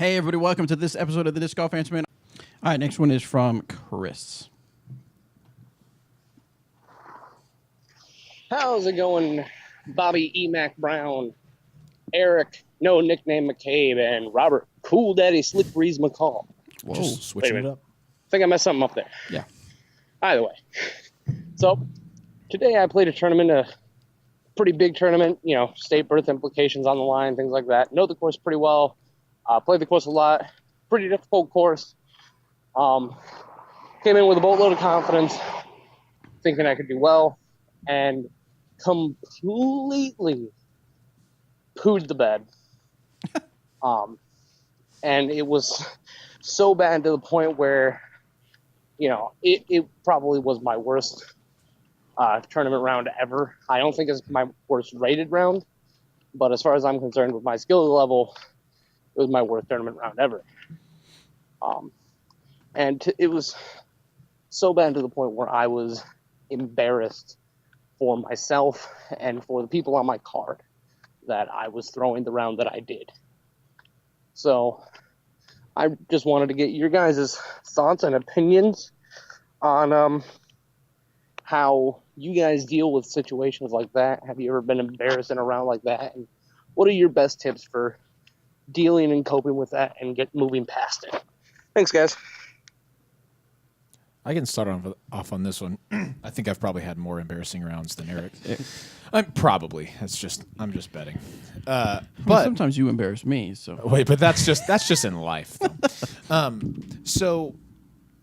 Hey, everybody, welcome to this episode of the Disc Golf Answer Man. All right, next one is from Chris. How's it going, Bobby E. Mac Brown, Eric, no nickname McCabe, and Robert Cool Daddy Slick Breeze McCall? Whoa. Just switching it up. I think I messed something up there. Yeah. Either way. So, today I played a tournament, a pretty big tournament, you know, state birth implications on the line, things like that. Know the course pretty well. Played the course a lot. Pretty difficult course. Came in with a boatload of confidence, thinking I could do well, and completely pooed the bed. And it was so bad to the point where, you know, it probably was my worst tournament round ever. I don't think it's my worst rated round, but as far as I'm concerned with my skill level, it was my worst tournament round ever. It was so bad to the point where I was embarrassed for myself and for the people on my card that I was throwing the round that I did. So I just wanted to get your guys' thoughts and opinions on how you guys deal with situations like that. Have you ever been embarrassed in a round like that? And what are your best tips for dealing and coping with that and moving past it? Thanks, guys. I can start off on this one. I think I've probably had more embarrassing rounds than Eric. Probably. I'm just betting. But sometimes you embarrass me. So wait, but that's just in life. So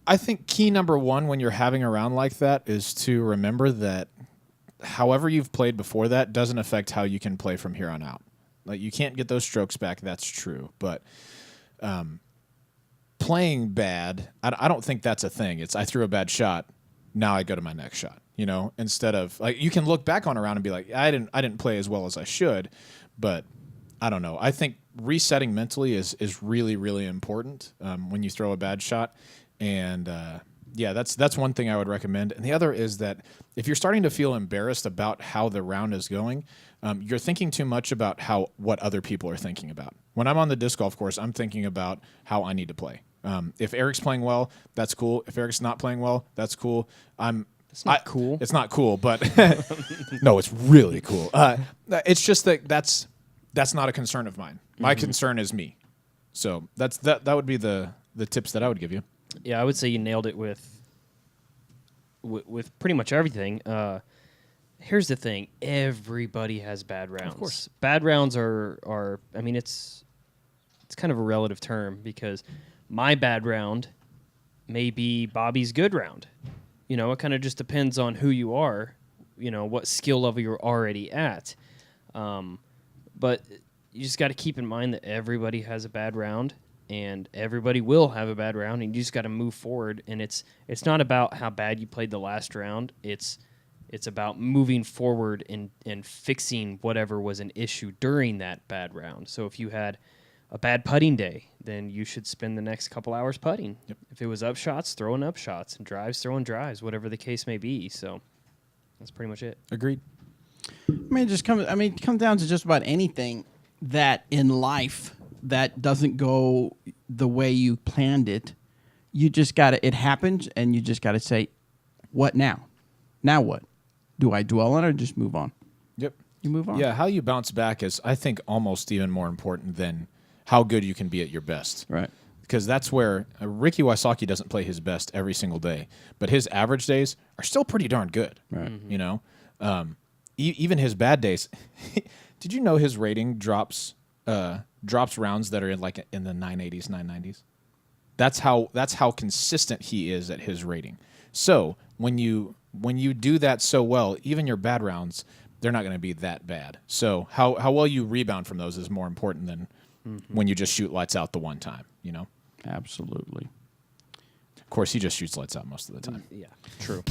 I think key number one when you're having a round like that is to remember that however you've played before that doesn't affect how you can play from here on out. Like, you can't get those strokes back. That's true, but playing bad, I don't think that's a thing. It's I threw a bad shot, now I go to my next shot. You know, instead of like you can look back on a round and be like, I didn't play as well as I should, but I don't know. I think resetting mentally is really, really important when you throw a bad shot. And yeah, that's one thing I would recommend. And the other is that if you're starting to feel embarrassed about how the round is going, you're thinking too much about what other people are thinking about. When I'm on the disc golf course, I'm thinking about how I need to play. If Eric's playing well, that's cool. If Eric's not playing well, that's cool. it's not cool. It's not cool, but no, it's really cool. It's just that's not a concern of mine. My concern is me. So that would be the tips that I would give you. Yeah, I would say you nailed it with pretty much everything. Here's the thing: everybody has bad rounds. Of course, bad rounds are. I mean, it's kind of a relative term because my bad round may be Bobby's good round. You know, it kind of just depends on who you are. You know, what skill level you're already at. But you just got to keep in mind that everybody has a bad round. And everybody will have a bad round, and you just got to move forward. And it's not about how bad you played the last round. It's about moving forward and fixing whatever was an issue during that bad round. So if you had a bad putting day, then you should spend the next couple hours putting. Yep. If it was up shots, throwing up shots, and drives, throwing drives, whatever the case may be. So that's pretty much it. Agreed. It comes down to just about anything that in life that doesn't go the way you planned it. You just it happens, and you just got to say, what now? Now what? Do I dwell on it or just move on? Yep. You move on. Yeah, how you bounce back is, I think, almost even more important than how good you can be at your best. Right. Because that's where Ricky Wysocki doesn't play his best every single day, but his average days are still pretty darn good. Right. You know, even his bad days. Did you know his rating drops rounds that are in the 980s, 990s? That's how consistent he is at his rating. So when you do that so well, even your bad rounds, they're not going to be that bad. So how well you rebound from those is more important than when you just shoot lights out the one time, you know? Absolutely. Of course, he just shoots lights out most of the time. Yeah, true.